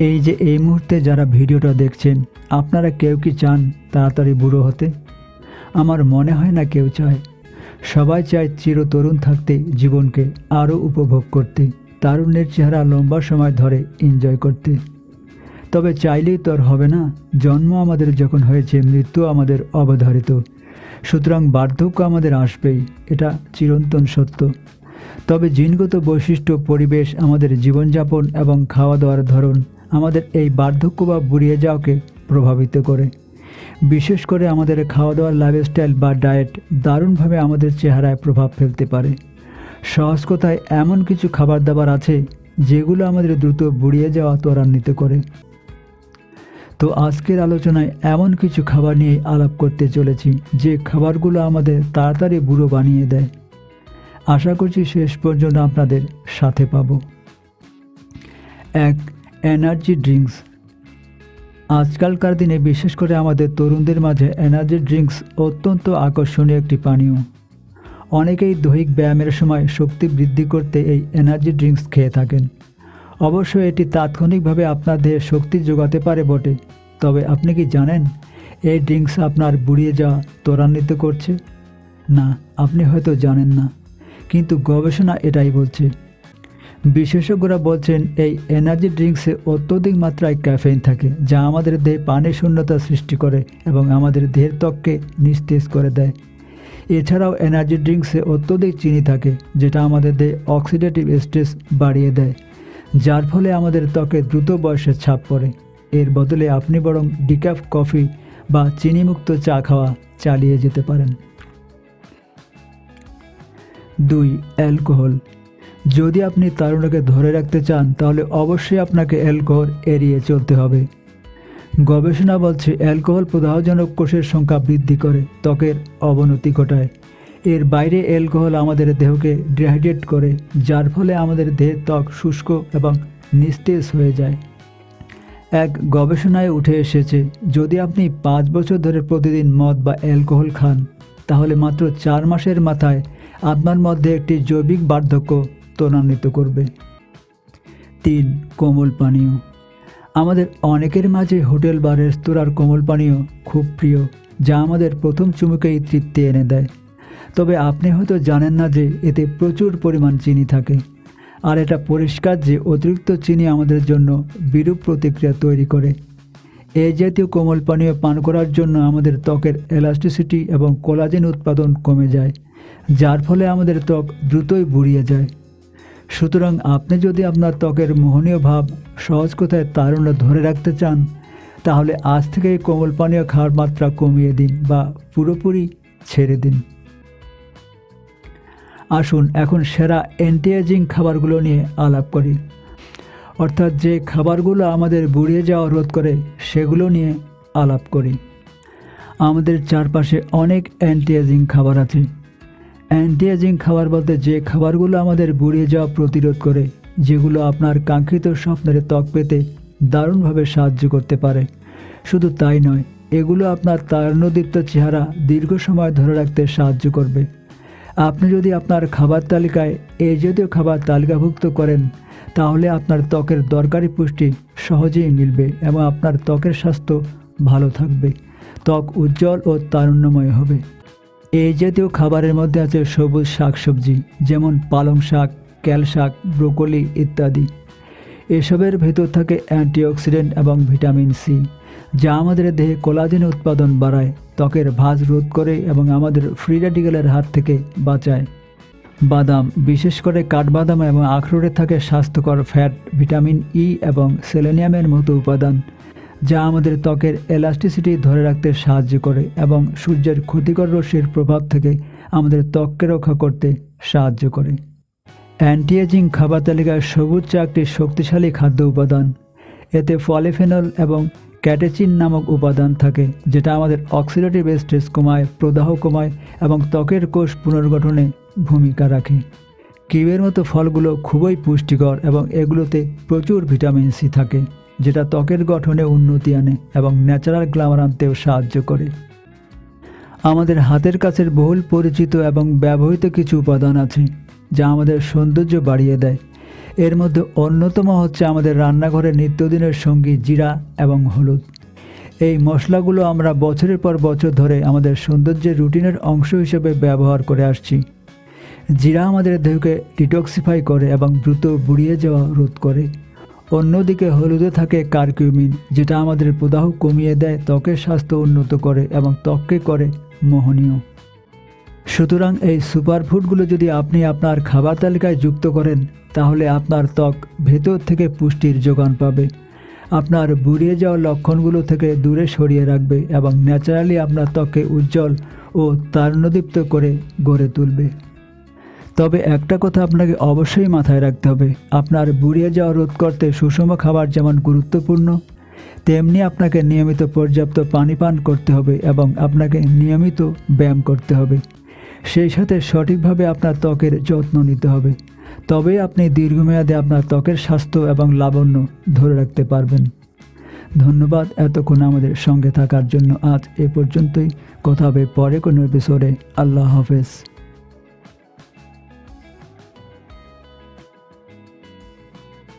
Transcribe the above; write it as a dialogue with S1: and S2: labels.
S1: এই যে এই মুহূর্তে যারা ভিডিওটা দেখছেন, আপনারা কেউ কি চান তাড়াতাড়ি বুড়ো হতে? আমার মনে হয় না কেউ চায়। সবাই চায় চিরতরুণ থাকতে, জীবনকে আরও উপভোগ করতে, তারুণ্যের চেহারা লম্বা সময় ধরে এনজয় করতে। তবে চাইলেই তো আর হবে না। জন্ম আমাদের যখন হয়েছে, মৃত্যু আমাদের অবধারিত। সুতরাং বার্ধক্য আমাদের আসবেই, এটা চিরন্তন সত্য। তবে জিনগত বৈশিষ্ট্য, পরিবেশ, আমাদের জীবনযাপন এবং খাওয়া দাওয়ার ধরন আমাদের এই বার্ধক্য বা বুড়িয়ে যাওয়াকে প্রভাবিত করে। বিশেষ করে আমাদের খাওয়া দাওয়ার লাইফস্টাইল বা ডায়েট দারুণভাবে আমাদের চেহারায় প্রভাব ফেলতে পারে। সহজ কথায় এমন কিছু খাবার দাবার আছে যেগুলো আমাদের দ্রুত বুড়িয়ে যাওয়া ত্বরান্বিত করে। তো আজকের আলোচনায় এমন কিছু খাবার নিয়ে আলাপ করতে চলেছি যে খাবারগুলো আমাদের তাড়াতাড়ি বুড়ো বানিয়ে দেয়। আশা করছি শেষ পর্যন্ত আপনাদের সাথে পাব। 1. Energy drinks. আজকালকার দিনে বিশেষ করে আমাদের তরুণদের মাঝে এনার্জি ড্রিঙ্কস অত্যন্ত আকর্ষণীয় একটি পানীয়। অনেকেই দৈহিক ব্যায়ামের সময় শক্তি বৃদ্ধি করতে এই এনার্জি ড্রিঙ্কস খেয়ে থাকেন। অবশ্য এটি তাৎক্ষণিকভাবে আপনার দেহে শক্তি যোগাতে পারে বটে, তবে আপনি কি জানেন এই ড্রিঙ্কস আপনার বুড়িয়ে যাওয়া ত্বরান্বিত করছে? না, আপনি হয়তো জানেন না, কিন্তু গবেষণা এটাই বলছে। বিশেষজ্ঞরা বলছেন এই এনার্জি ড্রিঙ্কসে অত্যধিক মাত্রায় ক্যাফেইন থাকে, যা আমাদের দেহে পানির শূন্যতা সৃষ্টি করে এবং আমাদের দেহের ত্বককে নিস্তেজ করে দেয়। এছাড়াও এনার্জি ড্রিঙ্কসে অত্যধিক চিনি থাকে, যেটা আমাদের দেহে অক্সিডেটিভ স্ট্রেস বাড়িয়ে দেয়, যার ফলে আমাদের ত্বকে দ্রুত বয়সের ছাপ পড়ে। এর বদলে আপনি বরং ডিক্যাফ কফি বা চিনিমুক্ত চা খাওয়া চালিয়ে যেতে পারেন। 2. অ্যালকোহল। যদি আপনি তারুণ্যকে ধরে রাখতে চান, তাহলে অবশ্যই আপনাকে অ্যালকোহল এড়িয়ে চলতে হবে। গবেষণা বলছে অ্যালকোহল প্রদাহজনক কোষের সংখ্যা বৃদ্ধি করে, ত্বকের অবনতি ঘটায়। এর বাইরে অ্যালকোহল আমাদের দেহকে ডিহাইড্রেট করে, যার ফলে আমাদের দেহের ত্বক শুষ্ক এবং নিস্তেজ হয়ে যায়। এক গবেষণায় উঠে এসেছে, যদি আপনি 5 বছর ধরে প্রতিদিন মদ বা অ্যালকোহল খান, তাহলে মাত্র 4 মাসের মাথায় আপনার মধ্যে একটি জৈবিক বার্ধক্য ত্বরান্বিত করবে। 3. কোমল পানীয়। আমাদের অনেকের মাঝে হোটেল বা রেস্তোরাঁর কোমল পানীয় খুব প্রিয়, যা আমাদের প্রথম চুমুকেই তৃপ্তি এনে দেয়। তবে আপনি হয়তো জানেন না যে এতে প্রচুর পরিমাণ চিনি থাকে, আর এটা পরিষ্কার যে অতিরিক্ত চিনি আমাদের জন্য বিরূপ প্রতিক্রিয়া তৈরি করে। এই জাতীয় কোমল পানীয় পান করার জন্য আমাদের ত্বকের এলাস্টিসিটি এবং কোলাজেন উৎপাদন কমে যায়, যার ফলে আমাদের ত্বক দ্রুতই বুড়িয়ে যায়। সুতরাং আপনি যদি আপনার ত্বকের মোহনীয় ভাব, সহজ কথায় তারুণ্য ধরে রাখতে চান, তাহলে আজ থেকেই কোমল পানীয় খাওয়ার মাত্রা কমিয়ে দিন বা পুরোপুরি ছেড়ে দিন। আসুন এখন সেরা অ্যান্টি এজিং খাবারগুলো নিয়ে আলাপ করি, অর্থাৎ যে খাবারগুলো আমাদের বুড়িয়ে যাওয়া রোধ করে সেগুলো নিয়ে আলাপ করি। আমাদের চারপাশে অনেক অ্যান্টি এজিং খাবার আছে। অ্যান্টি এজিং খাবার বলতে যে খাবারগুলো আমাদের বুড়িয়ে যাওয়া প্রতিরোধ করে, যেগুলো আপনার কাঙ্ক্ষিত স্বপ্নের ত্বক পেতে দারুণভাবে সাহায্য করতে পারে। শুধু তাই নয়, এগুলো আপনার তারুণ্যদীপ্ত চেহারা দীর্ঘ সময় ধরে রাখতে সাহায্য করবে। আপনি যদি আপনার খাবার তালিকায় এই জাতীয় খাবার তালিকাভুক্ত করেন, তাহলে আপনার ত্বকের দরকারি পুষ্টি সহজেই মিলবে এবং আপনার ত্বকের স্বাস্থ্য ভালো থাকবে, ত্বক উজ্জ্বল ও তারুণ্যময় হবে। এই জাতীয় খাবারের মধ্যে আছে সবুজ শাকসবজি, যেমন পালং শাক, ক্যাল শাক, ব্রোকলি ইত্যাদি। এসবের ভেতর থাকে অ্যান্টিঅক্সিডেন্ট এবং ভিটামিন সি, যা আমাদের দেহে কোলাজেন উৎপাদন বাড়ায়, ত্বকের ভাঁজ রোধ করে এবং আমাদের ফ্রি র্যাডিক্যালের হাত থেকে বাঁচায়। বাদাম, বিশেষ করে কাঠবাদাম এবং আখরোটে থাকে স্বাস্থ্যকর ফ্যাট, ভিটামিন ই এবং সেলেনিয়ামের মতো উপাদান, যা আমাদের ত্বকের এলাস্টিসিটি ধরে রাখতে সাহায্য করে এবং সূর্যের ক্ষতিকর রশ্মির প্রভাব থেকে আমাদের ত্বককে রক্ষা করতে সাহায্য করে। অ্যান্টি এজিং খাবার তালিকায় সবুজ চা একটি শক্তিশালী খাদ্য উপাদান। এতে পলিফেনল এবং ক্যাটেচিন নামক উপাদান থাকে, যেটা আমাদের অক্সিডেটিভ স্ট্রেস কমায়, প্রদাহ কমায় এবং ত্বকের কোষ পুনর্গঠনে ভূমিকা রাখে। কিউয়ের মতো ফলগুলো খুবই পুষ্টিকর এবং এগুলোতে প্রচুর ভিটামিন সি থাকে, যেটা ত্বকের গঠনে উন্নতি আনে এবং ন্যাচারাল গ্ল্যামার আনতেও সাহায্য করে। আমাদের হাতের কাছের বহুল পরিচিত এবং ব্যবহৃত কিছু উপাদান আছে, যা আমাদের সৌন্দর্য বাড়িয়ে দেয়। এর মধ্যে অন্যতম হচ্ছে আমাদের রান্নাঘরের নিত্যদিনের সঙ্গী জিরা এবং হলুদ। এই মশলাগুলো আমরা বছরের পর বছর ধরে আমাদের সৌন্দর্যের রুটিনের অংশ হিসেবে ব্যবহার করে আসছি। জিরা আমাদের দেহকে ডিটক্সিফাই করে এবং দ্রুত বুড়িয়ে যাওয়া রোধ করে। অন্যদিকে হলুদে থাকে কারকিউমিন, যেটা আমাদের প্রদাহ কমিয়ে দেয়, ত্বকের স্বাস্থ্য উন্নত করে এবং ত্বককে করে মোহনীয়। সুতরাং এই সুপারফুডগুলো যদি আপনি আপনার খাবার তালিকায় যুক্ত করেন, তাহলে আপনার ত্বক ভেতর থেকে পুষ্টির যোগান পাবে, আপনার বুড়িয়ে যাওয়া লক্ষণগুলো থেকে দূরে সরিয়ে রাখবে এবং ন্যাচারালি আপনার ত্বককে উজ্জ্বল ও তারুণ্যদীপ্ত করে গড়ে তুলবে। তবে একটা কথা আপনাকে অবশ্যই মাথায় রাখতে হবে, আপনার বুড়িয়ে যাওয়া রোধ করতে সুষম খাবার যেমন গুরুত্বপূর্ণ, তেমনি আপনাকে নিয়মিত পর্যাপ্ত পানি পান করতে হবে এবং আপনাকে নিয়মিত ব্যায়াম করতে হবে। সেই সাথে সঠিকভাবে আপনার ত্বকের যত্ন নিতে হবে। তবেই আপনি দীর্ঘমেয়াদে আপনার ত্বকের স্বাস্থ্য এবং লাবণ্য ধরে রাখতে পারবেন। ধন্যবাদ এতক্ষণ আমাদের সঙ্গে থাকার জন্য। আজ এ পর্যন্তই। কথা হবে পরে কোনো এপিসোডে। আল্লাহ হাফেজ।